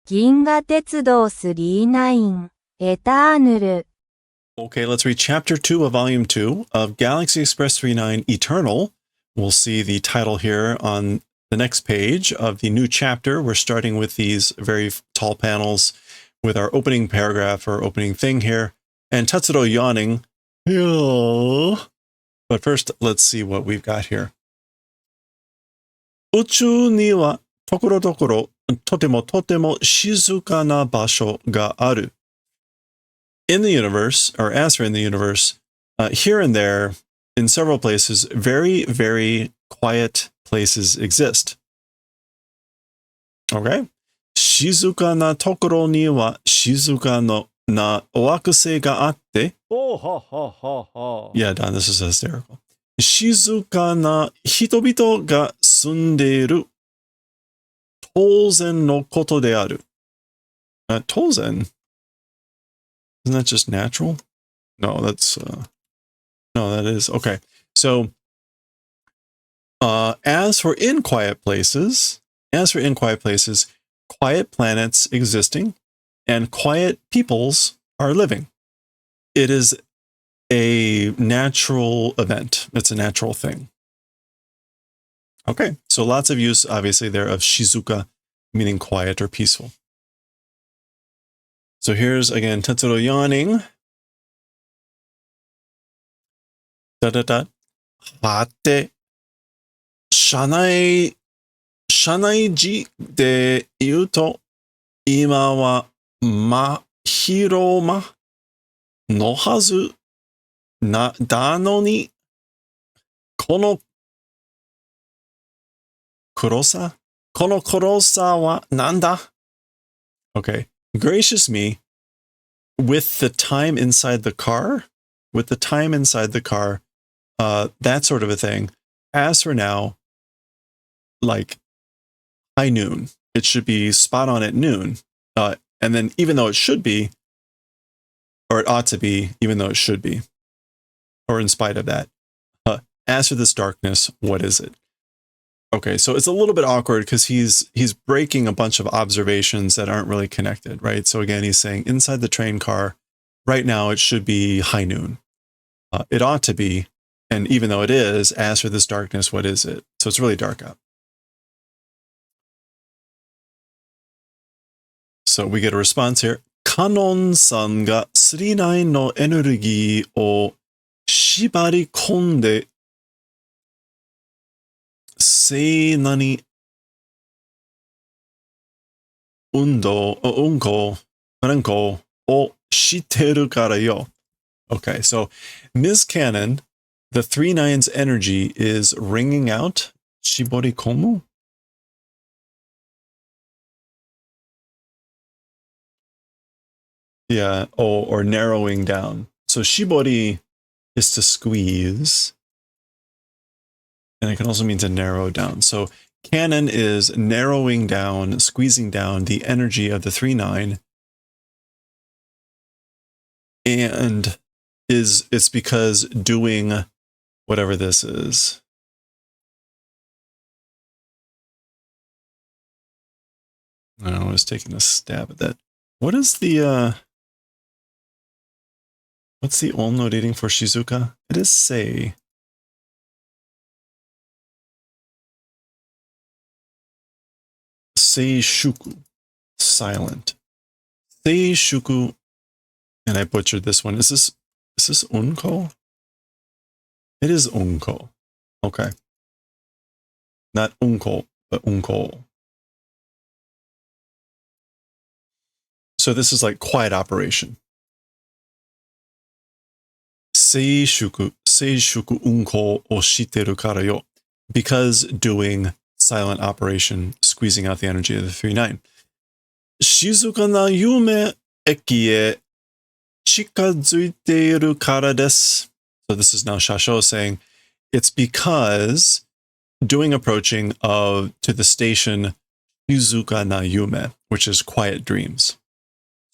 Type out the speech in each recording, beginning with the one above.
銀河鉄道39エターヌル Okay, let's read Chapter 2 of Volume 2 of Galaxy Express 39 Eternal. We'll see the title here on the next page of the new chapter. We're starting with these very tall panels with our opening paragraph or opening thing here. And Tatsuro yawning. Yeah. But first, let's see what we've got here. 宇宙にはところどころとてもとても静かな場所がある。In the universe, or as for in the universe, here and there, in several places, very, very quiet places exist. Okay? 静かなところには静かな惑星があって。Oh, ha, ha, ha, ha. Yeah, Don, this is hysterical. 静かな人々が住んでいる当然のことである。当然? Isn't that just natural? No, that's, no, that is, okay. So, as for in quiet places, quiet planets existing and quiet peoples are living. It is a natural event. It's a natural thing. Okay, so lots of use, obviously, there of shizuka, meaning quiet or peaceful. So here's, again, Tetsuro yawning. Da. はて、社内時で言うと、今は真昼間のはずだのに、この黒さはなんだ? Okay. Gracious me, with the time inside the car, that sort of a thing. As for now, like high noon, it should be spot on at noon. And then even though it should be, or it ought to be, even though it should be, or in spite of that, as for this darkness, what is it? Okay, so it's a little bit awkward because he's breaking a bunch of observations that aren't really connected, right? So again, he's saying inside the train car, right now it should be high noon. It ought to be, and even though it is, as for this darkness, what is it? So it's really dark out. So we get a response here. Kanon-sanが39のエネルギーを縛り込んで聖なに運行をしてるからよ. Okay, so Ms. Cannon, the 39's energy is ringing out. Shibori komu? Yeah, or narrowing down. So shibori is to squeeze. And it can also mean to narrow down. So Canon is narrowing down, squeezing down the energy of the 39. And it's because doing whatever this is. I was taking a stab at that. What is the, what's the Onno dating for Shizuka? It is Sei. Seishuku, silent. Seishuku, and I butchered this one. Is this unko? It is unko. Okay. Not unko, but unko. So this is like quiet operation. Seishuku unko o shiteru kara yo. Because doing silent operation, squeezing out the energy of the 39. Shizuka na yume eki e chikazuiteiru kara desu. So this is now Shasho saying, it's because doing approaching to the station Shizuka na yume, which is quiet dreams.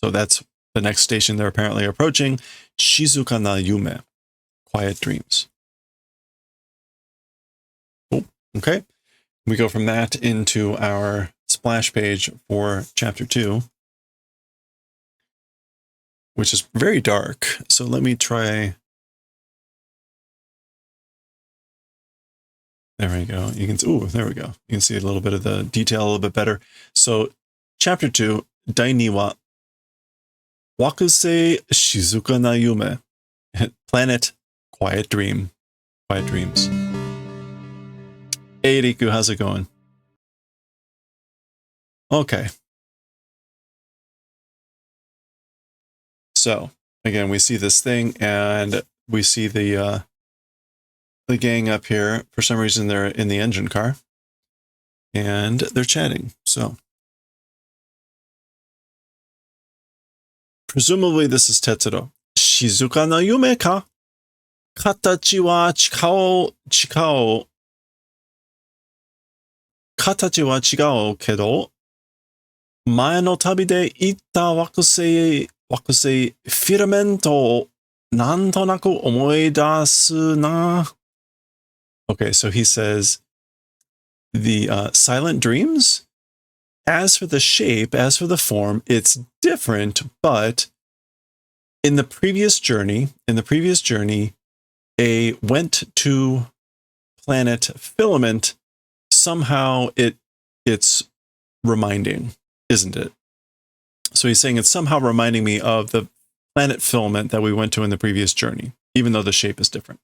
So that's the next station they're apparently approaching, Shizuka na yume, quiet dreams. Oh, okay. We go from that into our splash page for chapter 2, which is very dark. So let me try. There we go. You can, ooh, there we go. You can see a little bit of the detail a little bit better. So chapter 2, Daini wa Wakusei Shizuka na Yume. Planet Quiet Dream. Quiet Dreams. Hey Riku, how's it going? Okay. So again, we see this thing and we see the gang up here. For some reason, they're in the engine car and they're chatting. So presumably this is Tetsuro. Shizuka no yume ka? Katachi wa chikao. Katachi wa chigao kedo. Mae no tabi de itta wakusei filament o nantonaku omoidasu na. Okay, so he says the silent dreams, as for the shape, as for the form, it's different, but in the previous journey, A went to planet Filament. Somehow it's reminding, isn't it? So he's saying it's somehow reminding me of the planet Filament that we went to in the previous journey, even though the shape is different.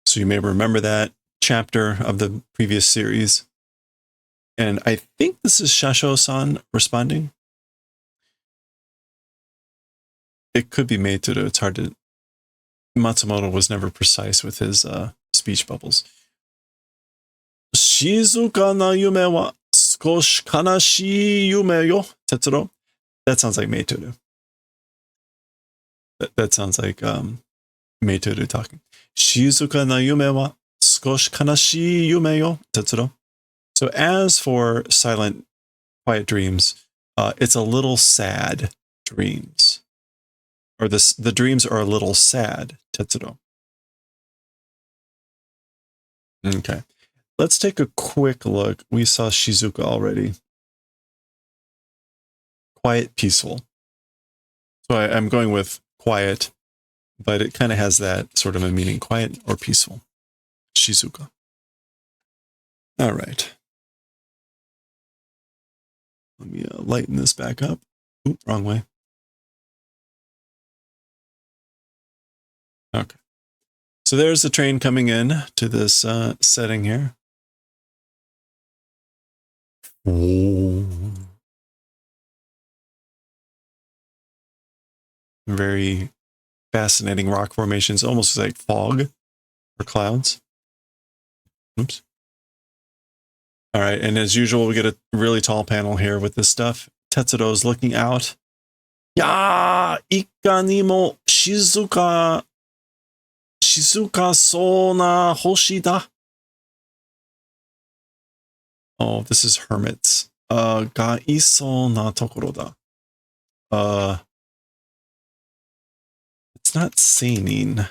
So you may remember that chapter of the previous series. And I think this is Shasho-san responding. It could be Meituru. It's hard to... Matsumoto was never precise with his speech bubbles. Shizuka na yume wa skoshi kanashii yume yo, Tetsuro. That sounds like Meituru. That sounds like Meituru talking. Shizuka na yume wa skoshi kanashii yume yo, Tetsuro. So as for silent, quiet dreams, it's a little sad dreams. Or the dreams are a little sad, Tetsuro. Okay. Let's take a quick look. We saw Shizuka already. Quiet, peaceful. So I'm going with quiet, but it kind of has that sort of a meaning. Quiet or peaceful. Shizuka. All right. Let me lighten this back up. Oop, wrong way. Okay. So there's the train coming in to this setting here. Oh. Very fascinating rock formations, almost like fog or clouds. Oops. All right, and as usual, we get a really tall panel here with this stuff. Tetsuro's looking out. Ya, ikka ni mo shizuka so na hoshi da. Oh, this is hermits. Ga iso na tokoro da. It's not seinin.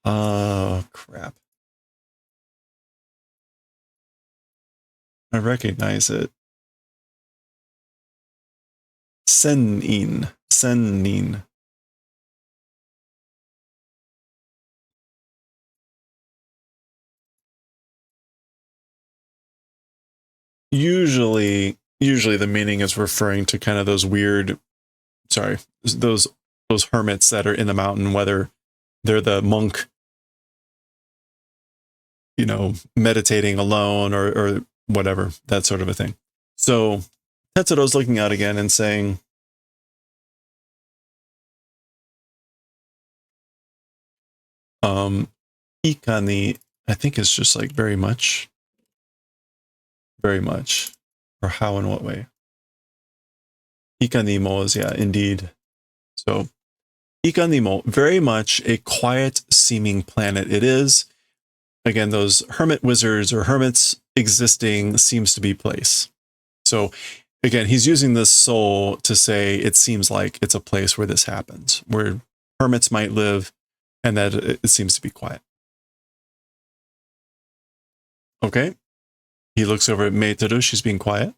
Crap. I recognize it. Senin. Usually the meaning is referring to kind of those weird, those hermits that are in the mountain, whether they're the monk, meditating alone or whatever, that sort of a thing. So Tetsuro's looking out again and saying, ikani, I think it's just like very much, or how and what way. Ikanimo is, yeah, indeed. So Ikanimo, very much a quiet seeming planet it is. Again, those hermit wizards or hermits existing seems to be place. So again, he's using this soul to say it seems like it's a place where this happens, where hermits might live, and that it seems to be quiet. Okay. He looks over at Meiteru. She's being quiet.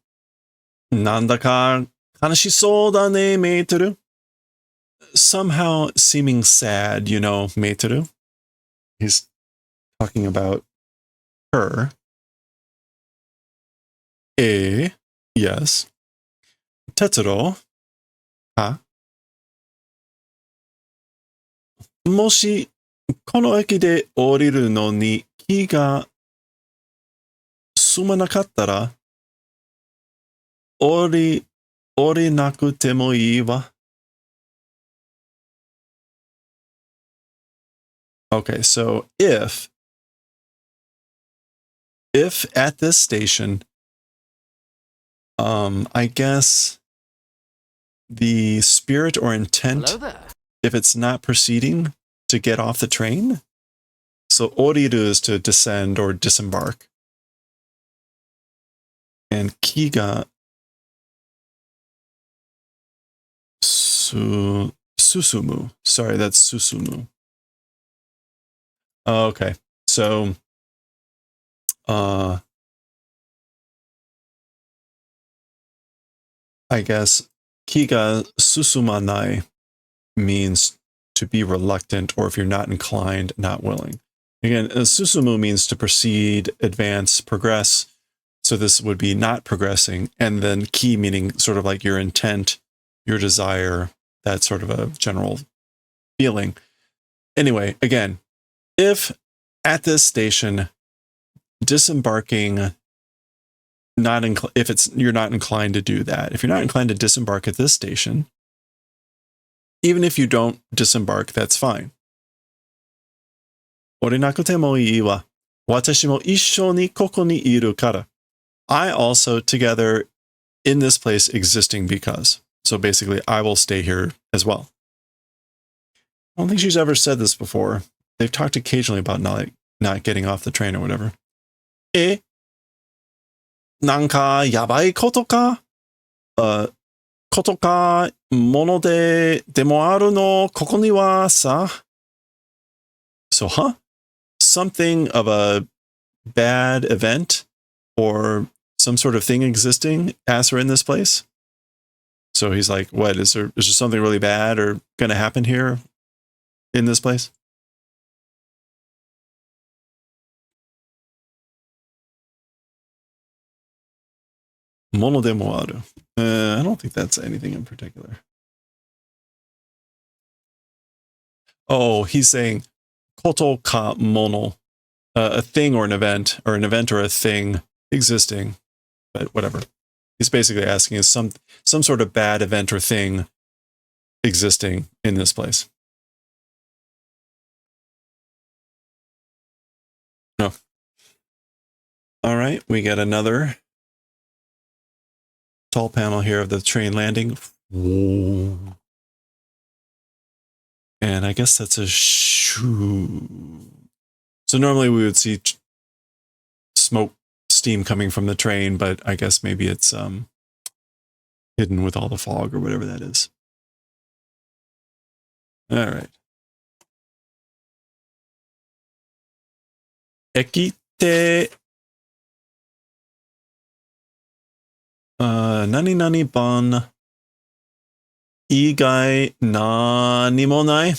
Nandaka kanashisou da ne, Meiteru. Somehow seeming sad, Meiteru. He's talking about her. Yes. Tetsuro. Ha. もし、この駅で降りるのに気が済まなかったら、降りなくてもいいわ。Okay, so if at this station, I guess the spirit or intent, if it's not proceeding to get off the train, so oriru is to descend or disembark. And kiga susumu. Sorry, that's susumu. Okay, so I guess kiga susumanai means to be reluctant, or if you're not inclined, not willing. Again, susumu means to proceed, advance, progress. So this would be not progressing. And then ki meaning sort of like your intent, your desire, that sort of a general feeling. Anyway, again, if at this station, disembarking, you're not inclined to do that. If you're not inclined to disembark at this station, even if you don't disembark, that's fine. Orinakute mo ii wa. Watashi mo issho ni koko ni iru kara. I also together in this place existing because. So basically, I will stay here as well. I don't think she's ever said this before. They've talked occasionally about not getting off the train or whatever. Nanka yabai koto ka? Koto ka mono de demo aru no koko ni wa sa? So, something of a bad event or some sort of thing existing as her in this place? So he's like, what, is there something really bad or going to happen here in this place? Mono de moaru. I don't think that's anything in particular. Oh, he's saying koto ka mono, a thing or an event or a thing existing, but whatever. He's basically asking, is some sort of bad event or thing existing in this place? No. All right, we get another tall panel here of the train landing. And I guess that's a shoo. So normally we would see smoke, steam coming from the train, but I guess maybe it's hidden with all the fog or whatever that is. All right. Ekite nani nani ban igai nani mo nai.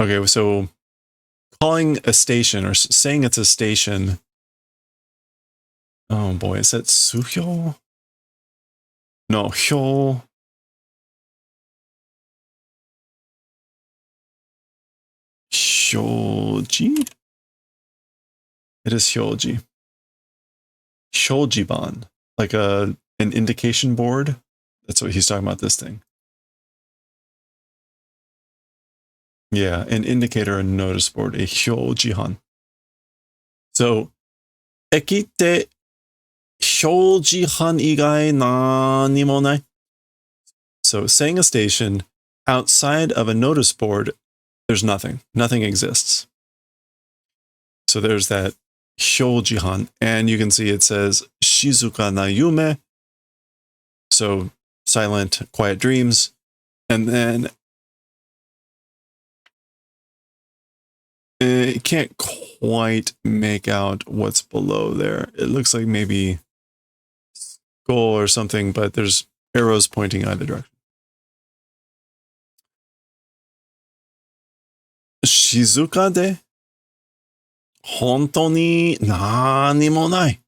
Okay, so calling a station or saying it's a station. Oh boy, is that suhyo? No, hyo. Shoji? It is hyoji. Shojiban, like an indication board. That's what he's talking about, this thing. Yeah, an indicator and notice board, a hyojihan. So, ekite hyojihan igai nani mo nai. So, saying a station outside of a notice board, there's nothing. Nothing exists. So there's that hyojihan, and you can see it says shizuka na yume. So silent, quiet dreams. And then You can't quite make out what's below there. It looks like maybe skull or something, but there's arrows pointing either direction. 静かで本当に何もない.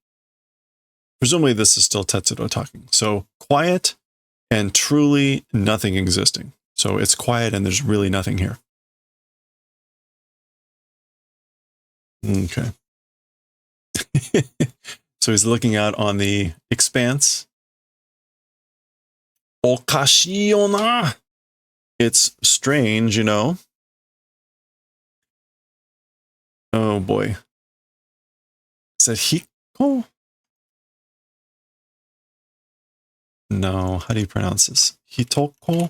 Presumably this is still Tetsudo talking. So quiet and truly nothing existing. So it's quiet and there's really nothing here. Okay. So he's looking out on the expanse. おかしいよな. It's strange, you know. Oh boy. Is that Hiko? No, how do you pronounce this? Hitoko? I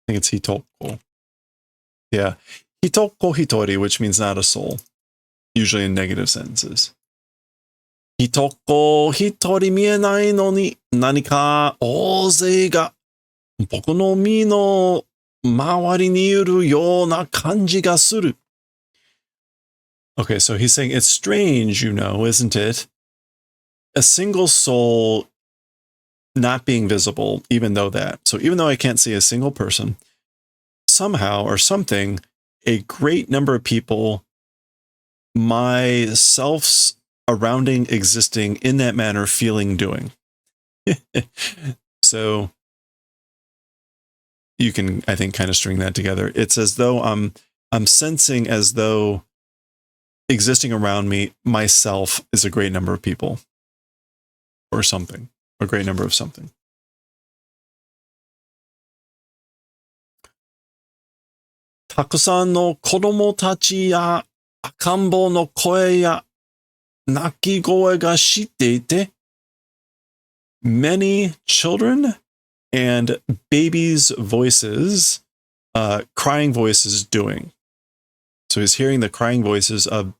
think it's Hitoko. Yeah. Hitoko hitori, which means not a soul. Usually in negative sentences. Hitoko hitori 見えないのに何か大勢が僕の身の周りにいるような感じがする. Okay, so he's saying it's strange, you know, isn't it? A single soul not being visible, even though that. So even though I can't see a single person, somehow or something, a great number of people, myself's surrounding, existing in that manner, feeling, doing. So you can, I think, kind of string that together. It's as though I'm sensing as though existing around me, myself is a great number of people or something, a great number of something. たくさんの子供たちや赤ん坊の声や泣き声がしていて many children and babies' voices, crying voices doing. So he's hearing the crying voices of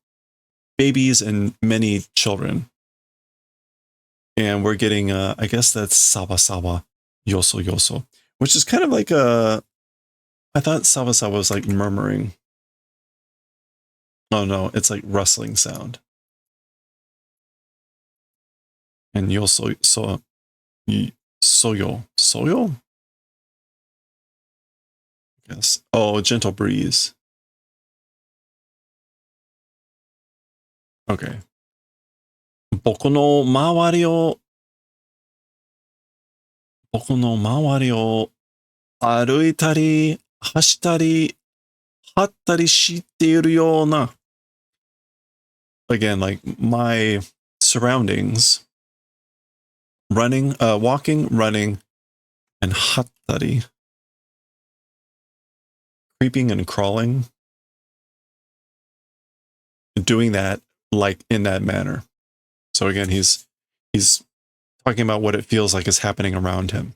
babies and many children. And we're getting, I guess that's sawa sawa, yoso yoso, which is kind of like I thought sawa sawa was like murmuring. Oh no, it's like rustling sound. And yoso, soyo? I guess. Oh, gentle breeze. Okay. 僕の周りを歩いたり、走ったり、張ったりしているような. Again, like my surroundings, running, walking, running, and 張ったり, creeping and crawling, doing that like in that manner. So again, he's talking about what it feels like is happening around him.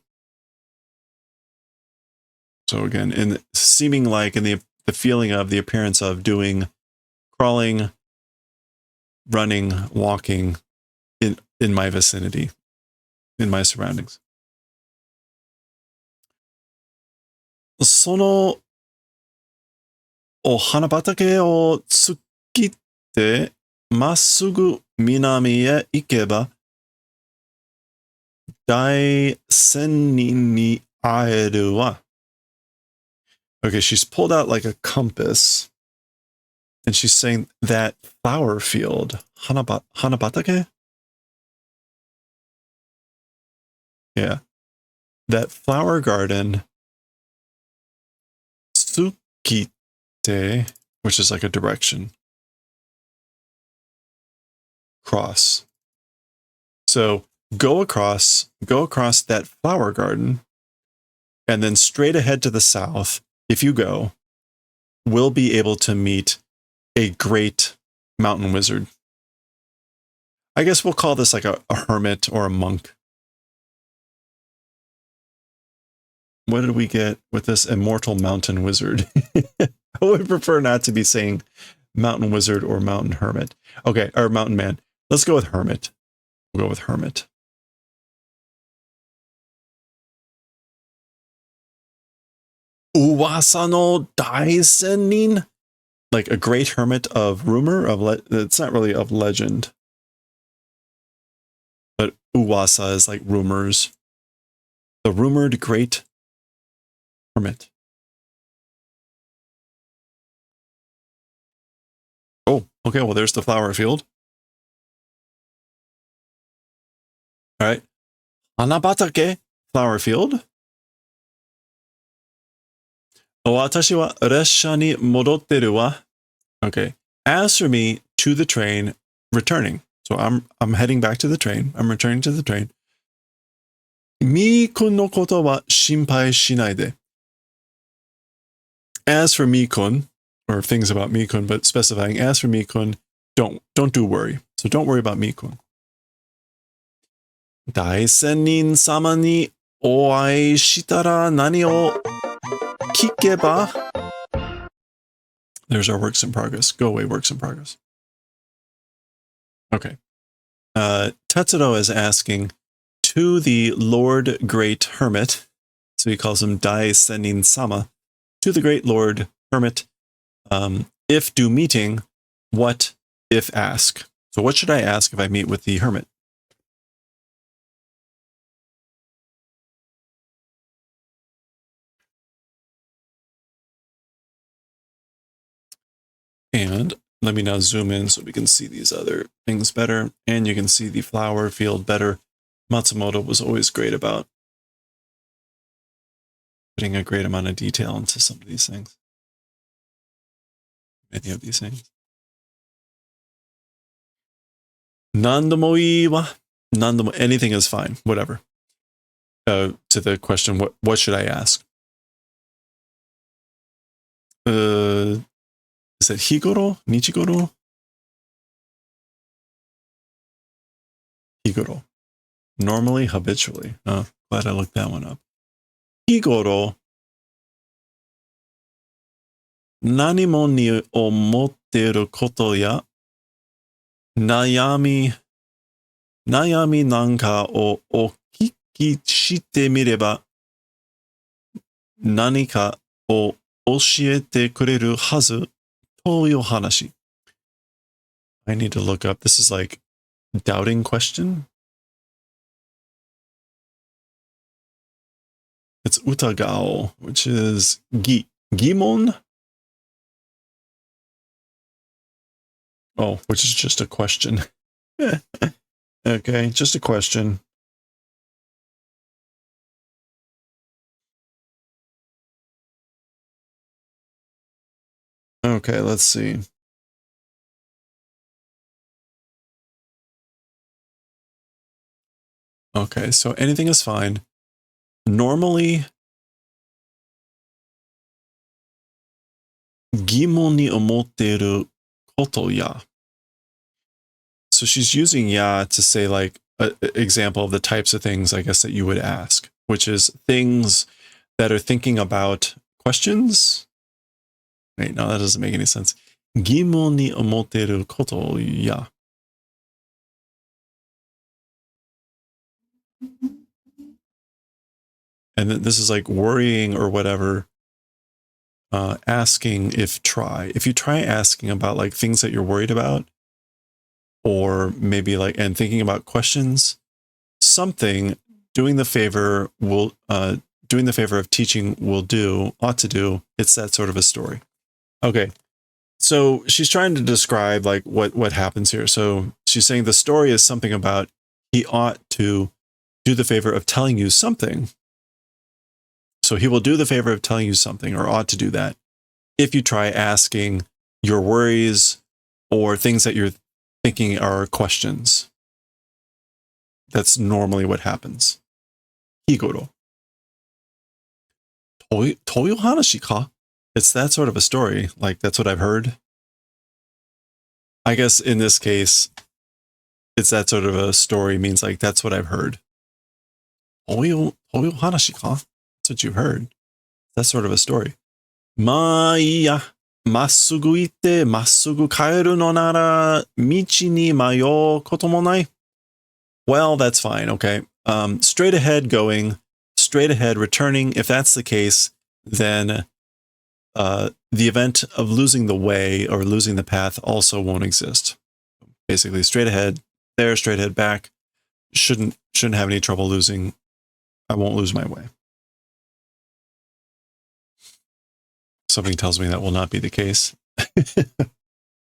So again, in seeming like in the feeling of the appearance of doing crawling, running, walking in my vicinity, in my surroundings. そのお花畑を突っ切ってまっすぐ南へ行けば大仙人に会えるわ. Okay, she's pulled out like a compass and she's saying that flower field, hanabatake? Yeah. That flower garden, tsukite, which is like a direction. Cross. So go across that flower garden, and then straight ahead to the south, if you go, we'll be able to meet a great mountain wizard. I guess we'll call this like a hermit or a monk. What did we get with this immortal mountain wizard? I would prefer not to be saying mountain wizard or mountain hermit. Okay, or mountain man. Let's go with hermit. We'll go with hermit. Uwasa no daisen nin like a great hermit of rumor, it's not really of legend. But uwasa is like rumors. The rumored great hermit. Oh, okay, well, there's the flower field. All right. Hanabatake, flower field. Watashi wa resha ni modotteru wa. Okay. As for me, to the train, returning. So I'm heading back to the train. I'm returning to the train. Mi-kun no koto wa shinpai shinai de. As for Mi-kun, or things about Mi-kun, but specifying as for Mi-kun, don't do worry. So don't worry about Mi-kun. Daisennin sama ni oai shitara nani o kikeba. There's our works in progress. Go away, works in progress. Okay. Tetsuro is asking, to the Lord Great Hermit, so he calls him Daisennin sama, to the Great Lord Hermit, if do meeting, what if ask? So what should I ask if I meet with the hermit? And let me now zoom in so we can see these other things better, and you can see the flower field better. Matsumoto was always great about putting a great amount of detail into some of these things. Many of these things. Nandomo ii wa. Nandomo, anything is fine, whatever. To the question, what should I ask? Is it higoro? Nichigoro? Higoro. Normally, habitually. Oh, glad I looked that one up. Higoro. Nanimo ni omotteru koto ya nayami nanka o okiki shite mireba nanika o oshiete kureru hazu toyo hanashi. I need to look up. This is like doubting question. It's utagao, which is gimon. Oh, which is just a question. Okay, just a question. Okay, let's see. Okay, so anything is fine. Normally, gimon ni omotteru koto ya. So she's using ya to say like an example of the types of things, I guess, that you would ask, which is things that are thinking about questions. Wait, no, that doesn't make any sense. Gimon ni omotteru koto ya. And this is like worrying or whatever. Asking if you try asking about like things that you're worried about, or maybe like, and thinking about questions, something doing the favor of teaching ought to do. It's that sort of a story. Okay. So she's trying to describe like what happens here. So she's saying the story is something about he ought to do the favor of telling you something. So he will do the favor of telling you something, or ought to do that, if you try asking your worries or things that you're thinking are questions. That's normally what happens. Higoro. Toyo hanashi ka? It's that sort of a story. Like, that's what I've heard. I guess in this case, it's that sort of a story means like, that's what I've heard. Toyo hanashi ka? That's what you've heard. That's sort of a story. Ma iya. Massugu itte, massugu kaeru no nara, michi ni mayou koto mo nai. Well, that's fine, okay. Straight ahead going, straight ahead returning. If that's the case, then the event of losing the way or losing the path also won't exist. Basically, straight ahead, there, straight ahead, back. Shouldn't have any trouble losing. I won't lose my way. Something tells me that will not be the case.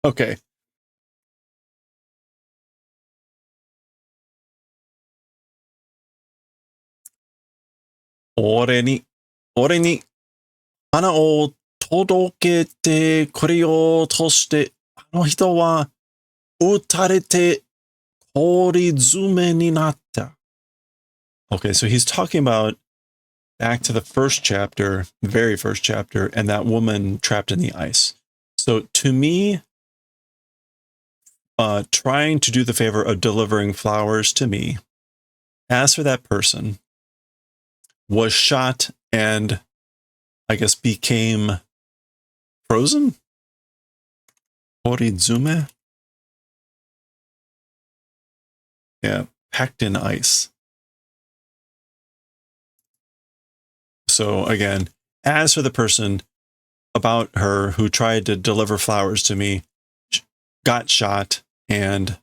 Okay. 俺に花を届けてくれようとして、あの人は撃たれて氷詰めになった。Okay, so he's talking about back to the first chapter, very first chapter, and that woman trapped in the ice. So to me, trying to do the favor of delivering flowers to me, as for that person, was shot and I guess became frozen? Horizume? Yeah, packed in ice. So again, as for the person about her who tried to deliver flowers to me, got shot and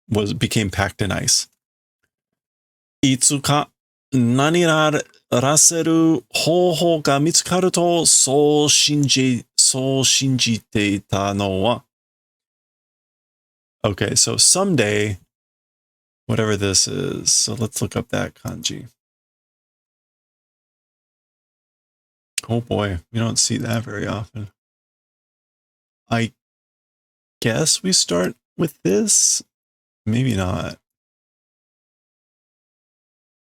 became packed in ice. いつか何らせる方法が見つかるとそう信じていたのは Okay, so someday, whatever this is, so let's look up that kanji. Oh boy, we don't see that very often. I guess we start with this? Maybe not.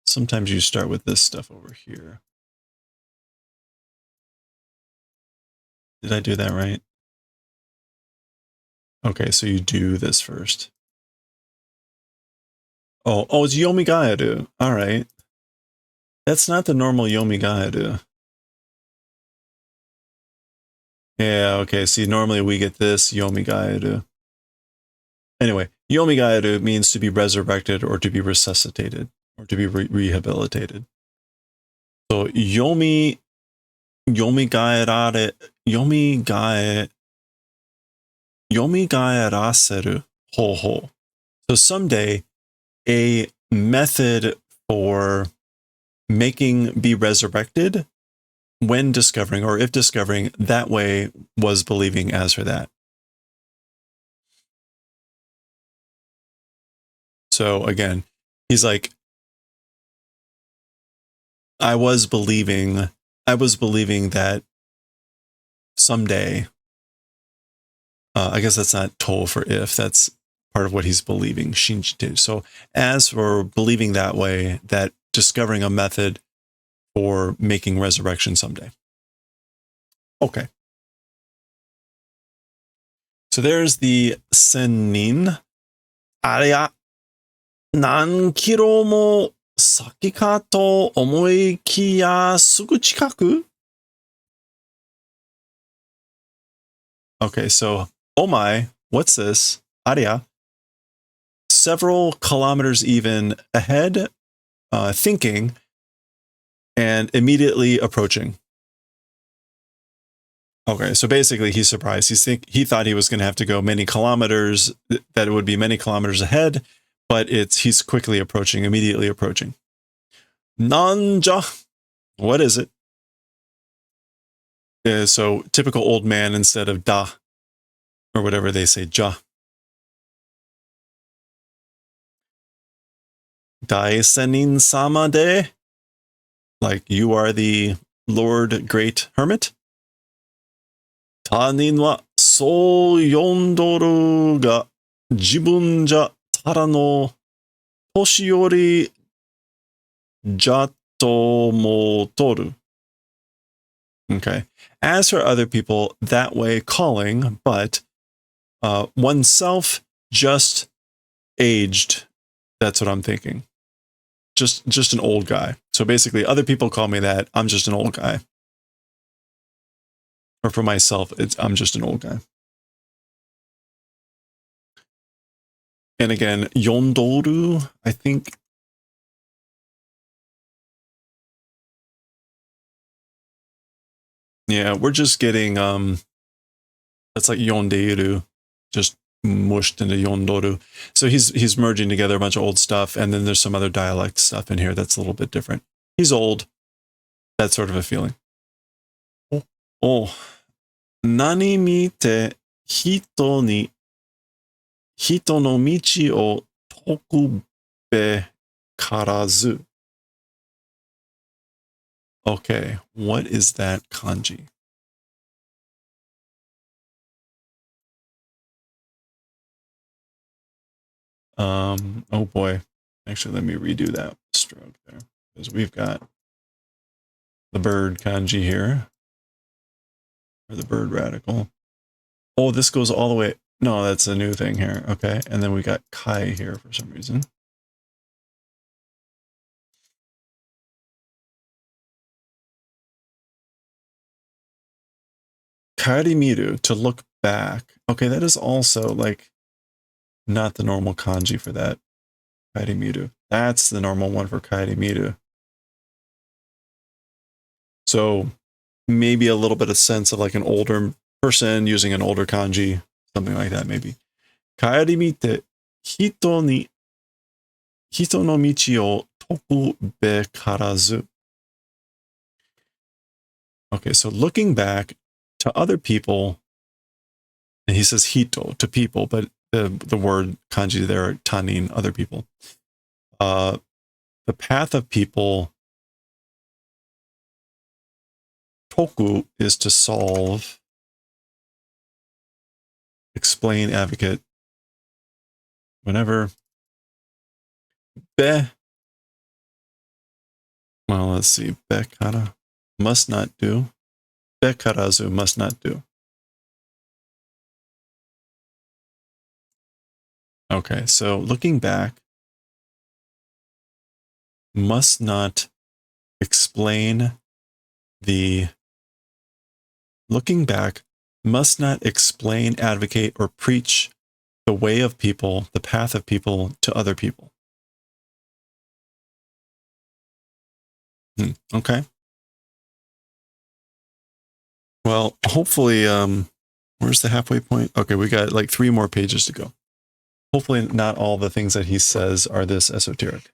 Sometimes you start with this stuff over here. Did I do that right? Okay, so you do this first. Oh, it's Yomigaeru. All right. That's not the normal Yomigaeru. Yeah, okay. See, normally we get this Yomigaeru. Anyway, Yomigaeru means to be resurrected or to be resuscitated or to be rehabilitated. So yomigaeraseru hoho. So someday a method for making be resurrected when discovering or if discovering that way was believing as for that. So again, he's like, I was believing that someday, I guess that's not to for if, that's part of what he's believing, shinjite. So as for believing that way, that discovering a method for making resurrection someday. Okay. So there's the sennin. あれや、何キロも先かと思いきやすぐ近く? Okay, so, oh my, what's this? あれや, several kilometers even ahead, thinking, and immediately approaching. Okay, so basically he's surprised. He thought he was going to have to go many kilometers, that it would be many kilometers ahead, but he's quickly approaching, immediately approaching. Nanja, what is it? So typical old man instead of da, or whatever they say, ja. Daisenin sama de, like you are the Lord Great Hermit. Tanin wa so yondoru ga jibun ja tara no toshiyori ja to motoru. Okay. As for other people, that way calling, but oneself just aged. That's what I'm thinking. Just an old guy. So basically, other people call me that. I'm just an old guy. Or for myself, I'm just an old guy. And again, yondoru, I think. Yeah, we're just getting that's like yondeiru, just mushed into yondoru. So he's merging together a bunch of old stuff, and then there's some other dialect stuff in here that's a little bit different. He's old. That sort of a feeling. Oh, nani mite hito no michi o tokube karazu. Okay, what is that kanji? Oh boy. Actually, let me redo that stroke there, because we've got the bird kanji here, or the bird radical. Oh, this goes all the way. No, that's a new thing here. Okay, and then we got kai here for some reason. Karimiru, to look back. Okay, that is also like not the normal kanji for that. Karimiru. That's the normal one for karimiru. So maybe a little bit of sense of like an older person using an older kanji, something like that maybe. Kaerimite hito no michi o tokube karazu. Okay, so looking back to other people, and he says hito, to people, but the word kanji there, tanin, other people. The path of people, toku is to solve, explain, advocate, whenever. Be, well, let's see, be kara, must not do. Be karazu, must not do. Okay, so looking back, must not explain the, looking back, must not explain, advocate, or preach the way of people, the path of people to other people. Okay. Well, hopefully, where's the halfway point? Okay, we got like 3 more pages to go. Hopefully not all the things that he says are this esoteric.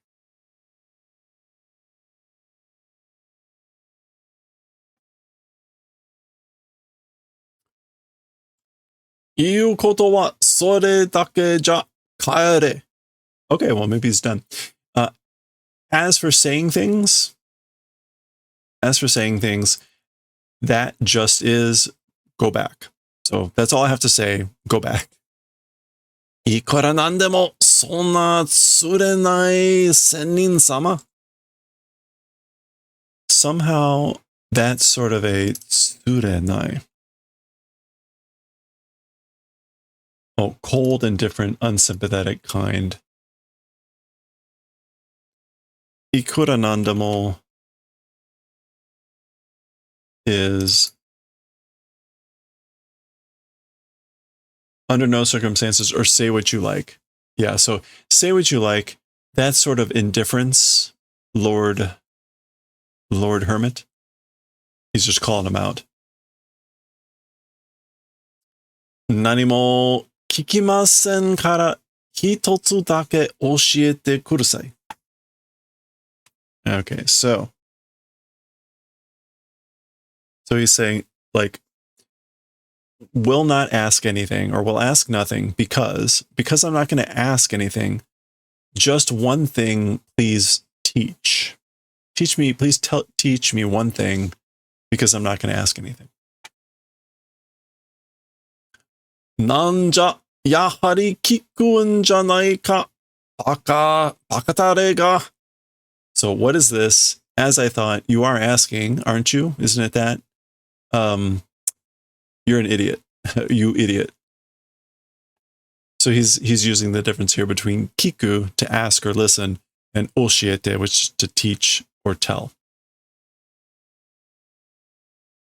Iu koto wa sore dake ja kaere. Okay, well, maybe he's done. As for saying things, that just is go back. So that's all I have to say. Go back. いくらなんでもそんな釣れない仙人様. Somehow that's sort of a 釣れない. Oh, cold, indifferent, unsympathetic kind. いくらなんでも is under no circumstances, or say what you like. Yeah, so say what you like. That's sort of indifference, Lord Hermit. He's just calling him out. 何も聞きませんから一つだけ教えてください. Okay, so he's saying, like, will not ask anything, or will ask nothing, because I'm not going to ask anything. Just one thing, please teach. Teach me, please teach me one thing, because I'm not going to ask anything. なんじゃ、やはり聞くんじゃないか。バカタレが. So what is this? As I thought, you are asking, aren't you? Isn't it that? You're an idiot. You idiot. So he's using the difference here between kiku, to ask or listen, and oshiete, which is to teach or tell.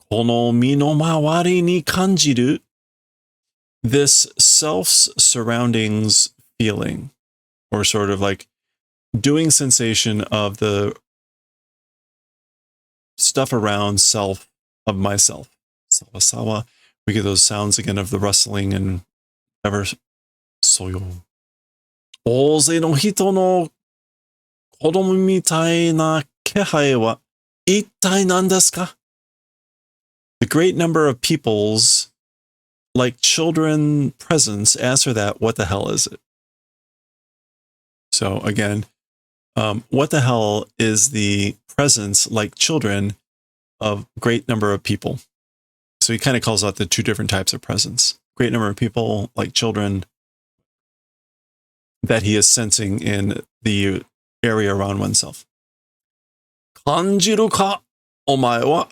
この身の回りに感じる this self's surroundings feeling, or sort of like doing sensation of the stuff around self, of myself. Sawa sawa. We get those sounds again of the rustling and whatever. Soyo. 大勢の人の子供みたいな気配は一体何ですか? The great number of people's like children presence, answer that, what the hell is it? So again, what the hell is the presence like children of great number of people? So he kind of calls out the two different types of presence. Great number of people like children that he is sensing in the area around oneself. 感じるかお前は?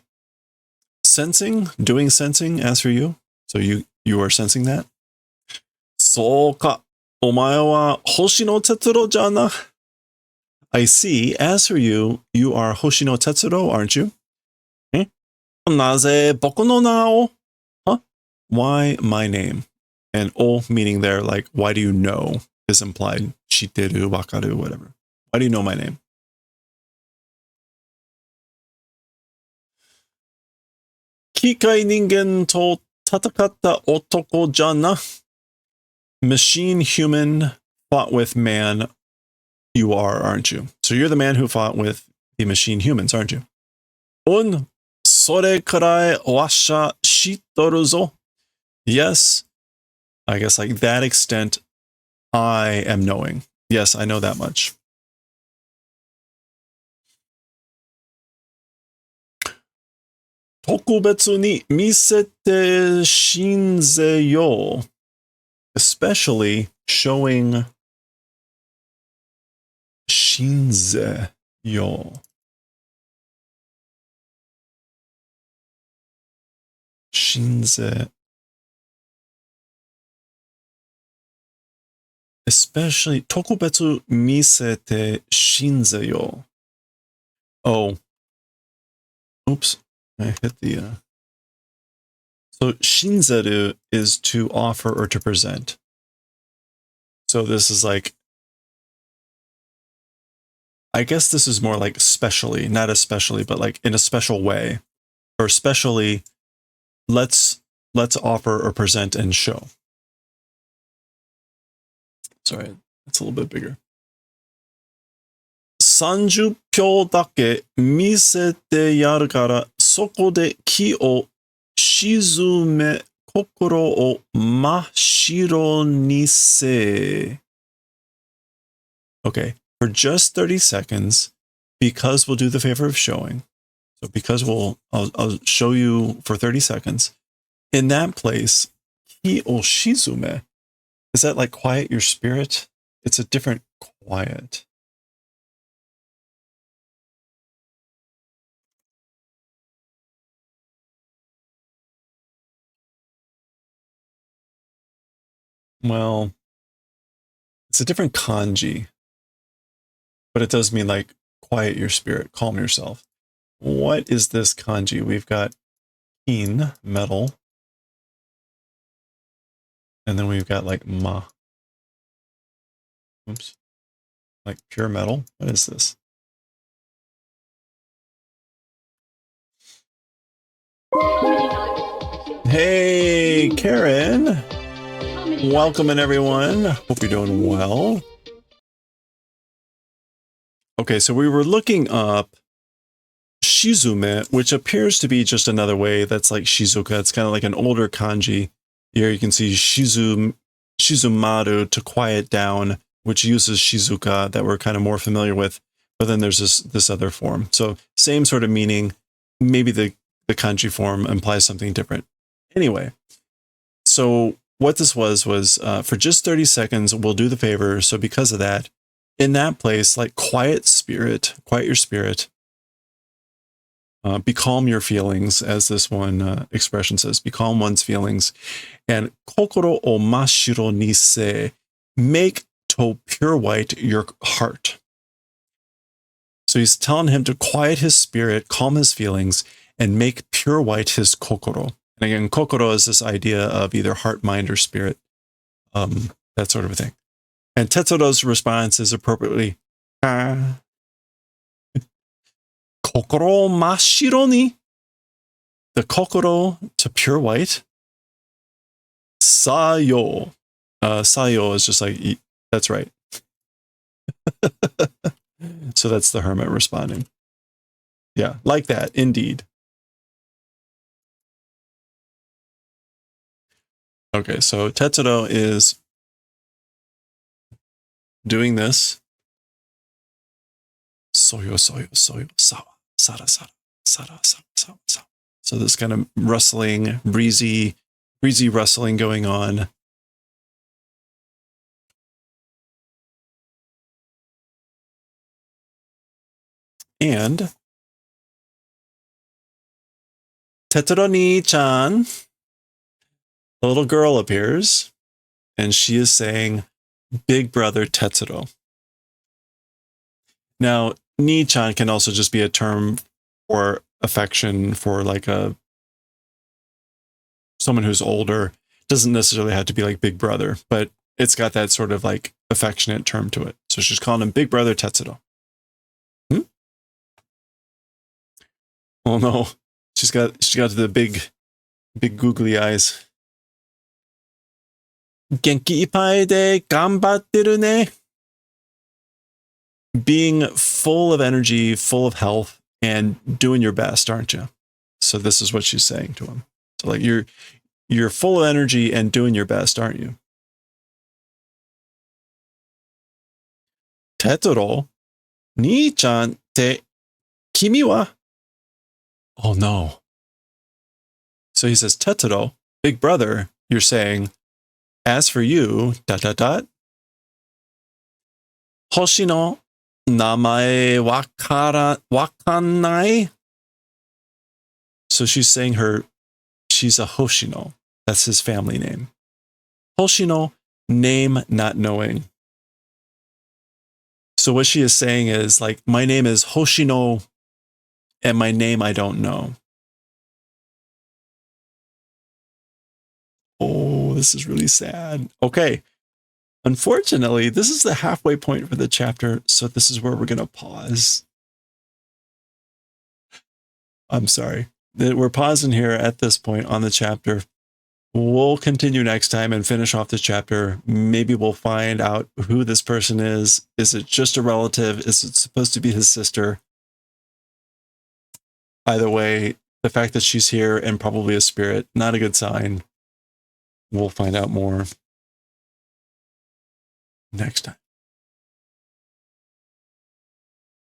Sensing, doing sensing, as for you. So you are sensing that? そうか、お前は星野哲郎じゃな。I see, as for you, you are Hoshino Tetsuro, aren't you? なぜ僕の名を? Huh? Why my name? And o meaning there, like, why do you know, is implied. Shiteru, wakaru, whatever. Why do you know my name? Kikai ningen to tatakatta otoko ja na. Machine human fought with man. You are, aren't you? So you're the man who fought with the machine humans, aren't you? Un sore karai washa shittoru zo. Yes, I guess like that extent I am knowing. Yes, I know that much. Tokubetsu ni misete shinze-yo. Especially showing shinze-yo. Shinze. Especially tokubetsu misete shinze-yo. Oh. Oops. I hit the... So shinzeru is to offer or to present. So this is like... I guess this is more like specially, not especially, but like in a special way. Or specially, let's offer or present and show. Sorry, it's a little bit bigger. 30票だけ見せてやるから、そこで気を沈め、心を真っ白にせ。Okay, for just 30 seconds, because we'll do the favor of showing. So because I'll show you for 30 seconds. In that place, ki o shizume. Is that like quiet your spirit? It's a different quiet. Well, it's a different kanji, but it does mean like quiet your spirit, calm yourself. What is this kanji? We've got in, metal, and then we've got like ma. Oops. Like pure metal. What is this? Hey, Karen. Welcome in, everyone. Hope you're doing well. Okay, so we were looking up shizume, which appears to be just another way that's like shizuka. It's kind of like an older kanji. Here you can see shizumaru, to quiet down, which uses shizuka that we're kind of more familiar with. But then there's this other form. So same sort of meaning. Maybe the kanji form implies something different. Anyway, so what this was for just 30 seconds, we'll do the favor. So because of that, in that place, like quiet your spirit, becalm your feelings, as this one expression says, becalm one's feelings, and kokoro o mashiro ni se, make to pure white your heart. So he's telling him to quiet his spirit, calm his feelings, and make pure white his kokoro. And again, kokoro is this idea of either heart, mind, or spirit, that sort of a thing. And Tetsuro's response is appropriately, kokoro mashiro ni. the kokoro to pure white. Sayo. Sayo is just like, that's right. So that's the hermit responding. Yeah, like that, indeed. Okay, so Tetsuro is doing this. Soyo, soyo, soyo, sawa, sara, sara, sara, sara, sara, sara. So this kind of rustling, breezy rustling going on. And Tetsuro-ni-chan, a little girl appears, and she is saying, Big Brother Tetsuro. Now, ni-chan can also just be a term for affection for like someone who's older. Doesn't necessarily have to be like Big Brother, but it's got that sort of like affectionate term to it. So she's calling him Big Brother Tetsuro. Oh no, she's got the big googly eyes. Genki ippai de ganbatteru ne. Being full of energy, full of health, and doing your best, aren't you? So this is what she's saying to him. So like you're full of energy and doing your best, aren't you? Tetsuro, ni-chan te kimi wa? Oh no. So he says, Tetsuro, big brother, you're saying, as for you, ... Hoshi no namae wakanai. So she's saying she's a Hoshino. That's his family name. Hoshino, name not knowing. So what she is saying is like, my name is Hoshino, and my name I don't know. Oh, this is really sad. Okay. Unfortunately, this is the halfway point for the chapter, so this is where we're going to pause. I'm sorry. We're pausing here at this point on the chapter. We'll continue next time and finish off the chapter. Maybe we'll find out who this person is. Is it just a relative? Is it supposed to be his sister? Either way, the fact that she's here and probably a spirit, not a good sign. We'll find out more next time.